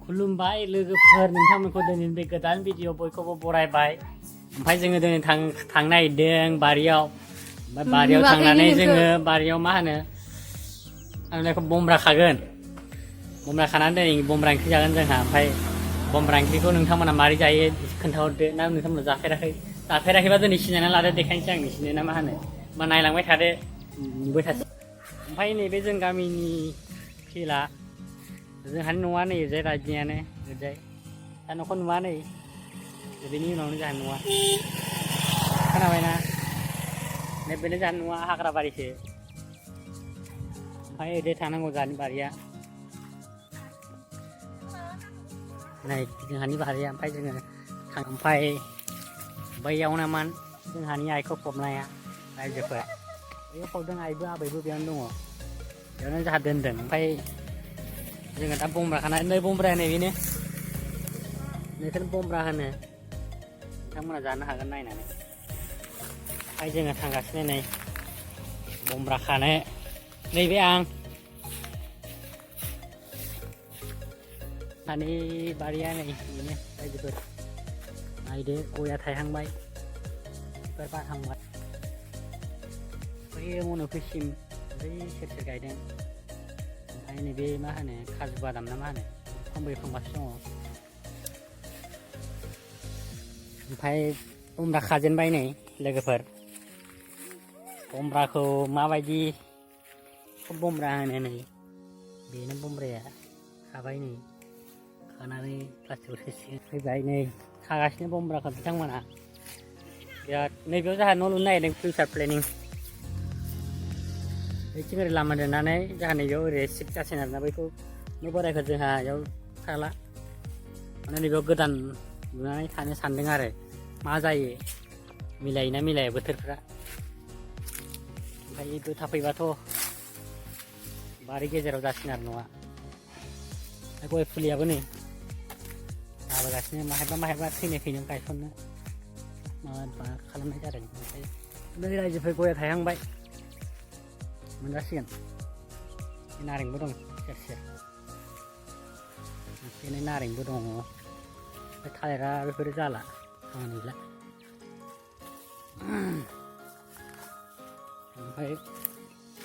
खुलुमबाय लोगोफोर नोंथांमोनखौ दिनै बे गोदान भिडिअ बयखौबो बरायबाय ओमफ्राय जोङो दिनै थांनो नागिरदों बारियाव बारियाव थांनानै जोङो बारियाव मा होनो आं बेखौ बमब्रा खागोन बमब्रा खानानै दिनै बमब्रा ओंख्रि जागोन जोंहा ओमफ्राय बमब्रा ओंख्रिखौ नोंथांमोना मारै जायो खोन्थाहरदो ना नोंथांमोना जाफेराखैबा दिनै सिनायनानै लादो देखायनोसै आं नोंसिनो ना मा होनो मा नायलांबाय थादो नुबाय थादो ओमफ्राय नैबे जों गामिनि फिला जोंहानि न'आ नै ओरैजाय रायजोनियानो ओरैजाय दा न'खौ नुवा नै बेनि उनावनो जोंहानि न'आ खोनाबायना बेनो जोंहानि न'आ हाग्रा बारिसो ओमफ्राय ओरैजाय थांनांगौ जोंहानि बारिया नै जोंहानि बारिया ओमफ्राय जोङो ओमफ्राय बैयाव नामान जोंहानि आइखौ फबनाया रायजोफोर बैयाव फबदों आइबो आबैबो बेयावनो दङ बेयावनो जोंहा दोनदों ओमफ्राय जोङो दा बमब्रा खाना नै बमब्राया नै बेनो नोंसोर बमब्रा होनो नोंथांमोना जानो हागोन नायनानै ओमफ्राय जोङो थांगासिनो नै बमब्रा खानो नैबे आं दानि बारिया नै बेनो रायजोफोर नायदो गया थायहांबाय बिबार बारहांबाय बै मन'फिसिम बै सेर सेर गायदों ओमफ्राय नैबे मा होनो काजु बादाम ना मा होनो फांब्रै फांबासो दङ ओमफ्राय बमब्रा खाजेनबाय नै लोगोफोर बमब्राखौ माबायदि बमब्रा होनो नै बेनो बमब्राया खाबाय नै खानानै प्लास्टिकआव सोसिगोन फैबाय नै खागासिनो बमब्राखौ बिथांमोना बिराद नैबेयाव जोंहा न' लुनो नागिरदों फिउचार प्लेनिं बैथिं ओरै लामा दोननानै जोंहा नैबेयाव ओरै शिफ्ट जासिगोन आरोना बैखौ न' बोरायखौ जोंहा बेयाव थाला माने नैबेयाव गोदान लुनानै थानो सानदों आरो मा जायो मिलायोना मिलाया बोथोरफ्रा ओमफ्राय बे थाफैबाथ' बारि गेजेराव जासिगोन आरो न'आ गय फुलियाबो नै लाबोगासिनो माहायबा थैनाय फैनायाव गायसननो माबा खालामनाय जादों ओमफ्राय नै रायजोफोर गया थायहांबाय मोनजासिगोन नारेंबो दं सेर सेर एसे नारेंबो दङ ओमफ्राय थालिरा बेफोरो जाला खामानि गैला ओमफ्राय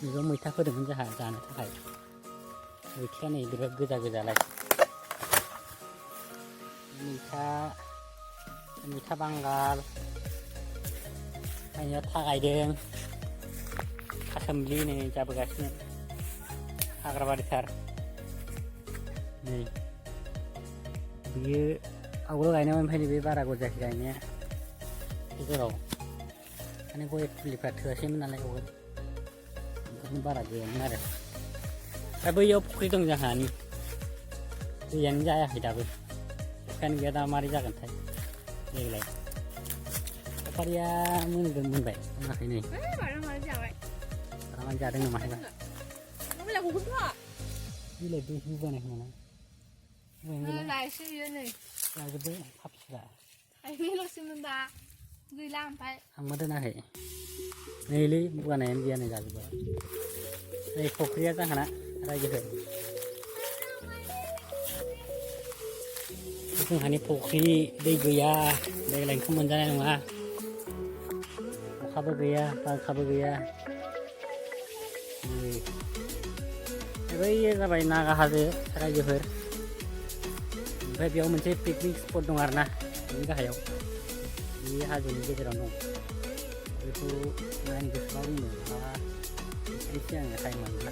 नैबेयाव मैथा फोदोंमोन जोंहा जानो थाखाय मैथाया नै बिराद गोजा गोजालाय मैथा बांगाल ओमफ्राय था गायदों थासोमलि नै जाबोगासिनो हाग्रा बारिथार नै बियो आवगोल गायनायमोन ओमफ्राय नैबे बारा गजायाखै गायनाया गेजेराव माने गय फुलिफ्रा थोआसैमोन नालाय आवगोल ओंखायनो बारा गैयामोन आरो दा बैयाव फुख्रि दं जोंहानि दैयानो जायाखै दाबो अखायानो गैया दा मारै जागोनथाय देग्लाय सफारिया मोनबाय मोनाखै नै मानो जादों नामाहायबा बिलाइ दै होबानाय खोमा जाजोब्बाय फाफिफ्रा आंबो दोनाखै नैलै बुगानायानो गैया नै जाजोब्बाय नै फख्रिया जोंहाना रायजोफोर जोंहानि फख्रि दै गैया देग्लाय ओंखाम मोनजानाय नङा अखाबो गैया बारखाबो गैया बै जाबाय नागा हाजो रायजोफोर ओमफ्राय बेयाव मोनसे पिकनिक स्पट दं आरोना बेनि गाहायाव बे हाजोनि गेजेराव दं बेखौ नायनो गोसोबा बुंनो माबा एसे आङो टाइम मोनब्ला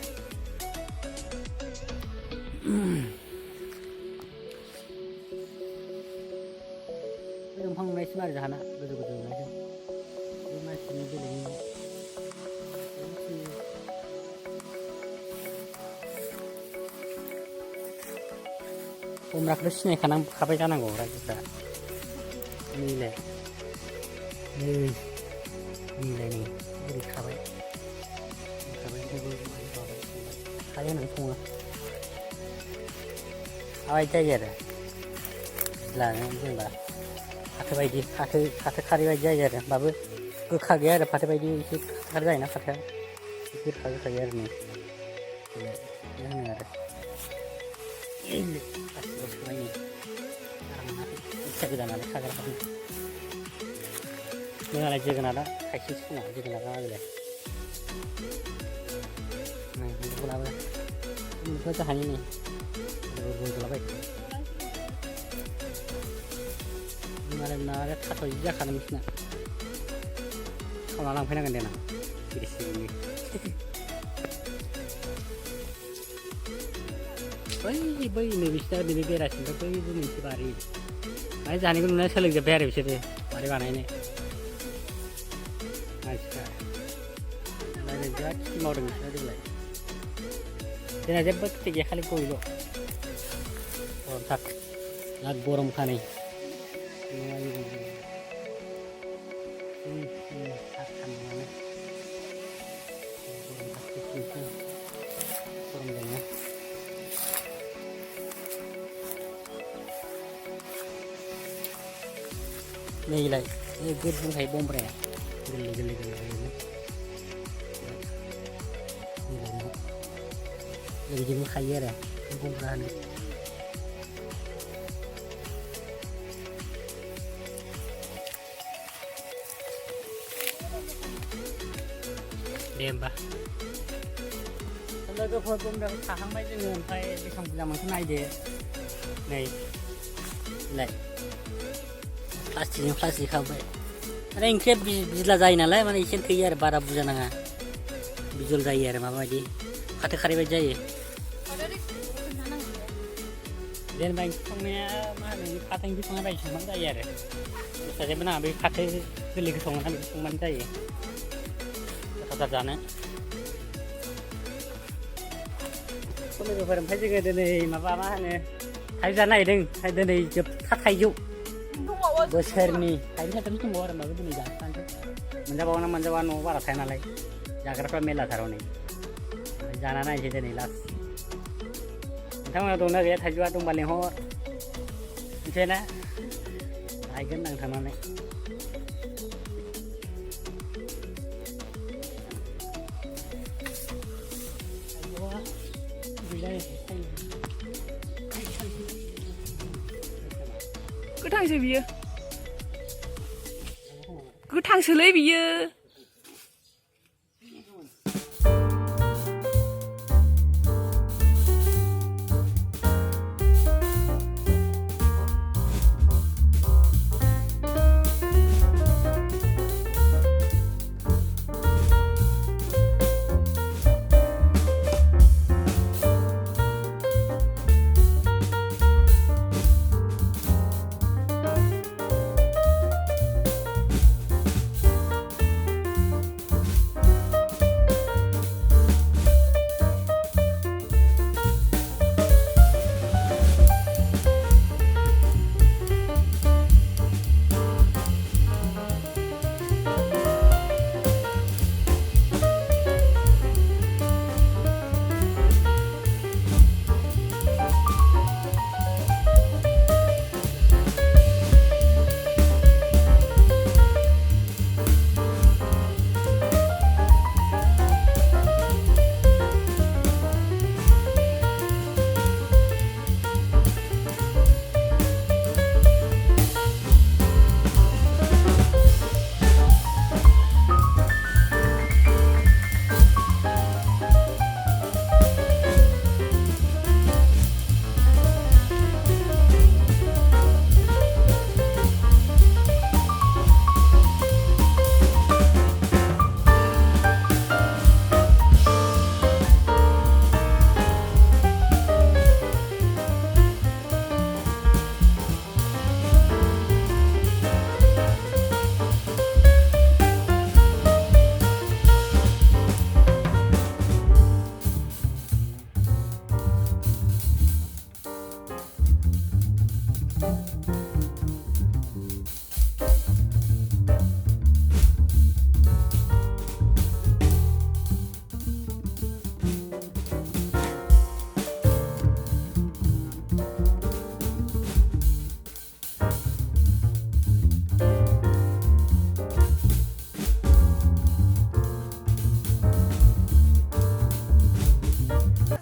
दंफां नुनायसिम आरो जाहाना गोजौ गोजौ नुनायसिम बे मानसिनि बेलेगनि बमब्राखौथ' सिनायखानांखाबाय जानांगौ रायजोफ्रा नैलाय नै ओरै खाबाय खायो होननानै सङो माबायदि जायो आरो लानो जेनेबा फाथो बायदि फाथो खारै बायदि जायो आरो होमबाबो गोखा गैया आरो फाथो बायदि एसे खार जायोना फाथोआ गोखा गैया आरो नै होनो आरो गासिबो सोलायनो फिसा गोजा नालाय खाग्राफोरनि नोंहालाय जोगोनारा थाइसे सिना जोगोनारा आगोलाय बेखौ लाबो बेखौ जाहानि नै रज'लाबाय मालाय माबा थास' जि जाखादों बिसिना खावना लांफैनांगोन देनां सिरि सिरिनि बै नै बिसिना बिनि बेरासिनिफ्राय बैबो मोनसे बारि माने जानायखौ नुनानै सोलोंजोब्बाय आरो बिसोरो बारि बानायनो मानसिफ्रा रायज्लाय बिराद खेथि मावदों बिसोरो देग्लाय जोंना जेबो खेथि गैया खालि गयल' गरमथार बिराद गरमखा नै गरमजोंनो नैलाय गोद दंखायो बमब्राया गोरलै गोरलै गोरलैनो बिदिबो खायो आरो बमब्रा होनो दे होमबा लोगोफोर बमब्राखौ खाखांबाय जोङो ओमफ्राय बेसेबां बुरजा मोनखो नायदो नै लाय प्लास्टिकजों प्लास्टिक खाबाय माने ओंख्रिया बिज्ला जायो नालाय माने एसे थैयो आरो बारा बुरजा नाङा बिजल जायो आरो माबायदि फाथो खारै बायदि जायो जेनेबा ओंख्रि संनाया मा होनो फाथो ओंख्रि संनाय बायदि संबानो जायो आरो दस्रा जेबो नाङा बे फाथो गोरलैखौ संनानै बेखौ संबानो जायो गोथावथार जानो लोगोफोर ओमफ्राय जोङो दिनै माबा मा होनो थाइजौ जानो नागिरदों दिनै जोबथा थाइजौ बोसोरनि थाइजौ थाइथामसो दंबावो आरो होमबाबो दिनै जाखानोसै मोनजाबावो ना मोनजाबा न'आव बारा थाया नालाय जाग्राफ्रा मेरलाथार हनै जाना नायनोसै दिनै लास्ट नोंथांमोनाव दंना गैया थाइजौआ दंबा लेंहर मिथिबाय ना लायगोन आं थांनानै गोथांसो बियो गोथांसोलै बियो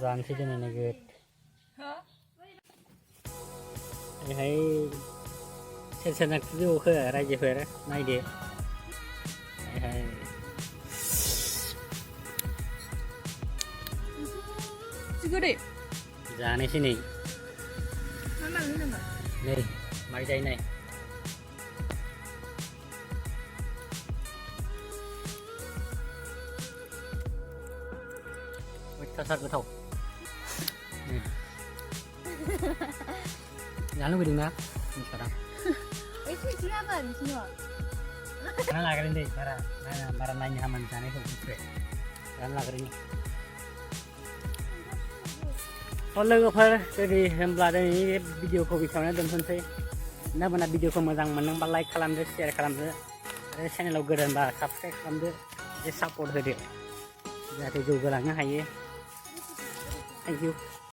जानोसै दिनै नोगोद ओरैहाय सोर भिडिअखौ रायजोफोर नायदो गोदै जानोसै नै मा नांगौ नामा नै माइ जायो नाय अयथासार गोथाव जानो लुबैदोंना मिथिखादां जानो लाग्रोन दे बारा नायनो हामान जानायखौ मिथिबाय जानो लाग्रोनि लोगोफोर जुदि होमब्ला दिनैनि भिडिअखौ बेखौनो दोनथ'नोसै नोंथांमोना भिडिअखौ मोजां मोनदोंबा लाइक खालामदो शेयार खालामदो आरो चेनेलाव गोदानबा साबस्क्राइब खालामदो एसे सापर्ट होदो जाहाथे जौगालांनो हायो थेंक इउ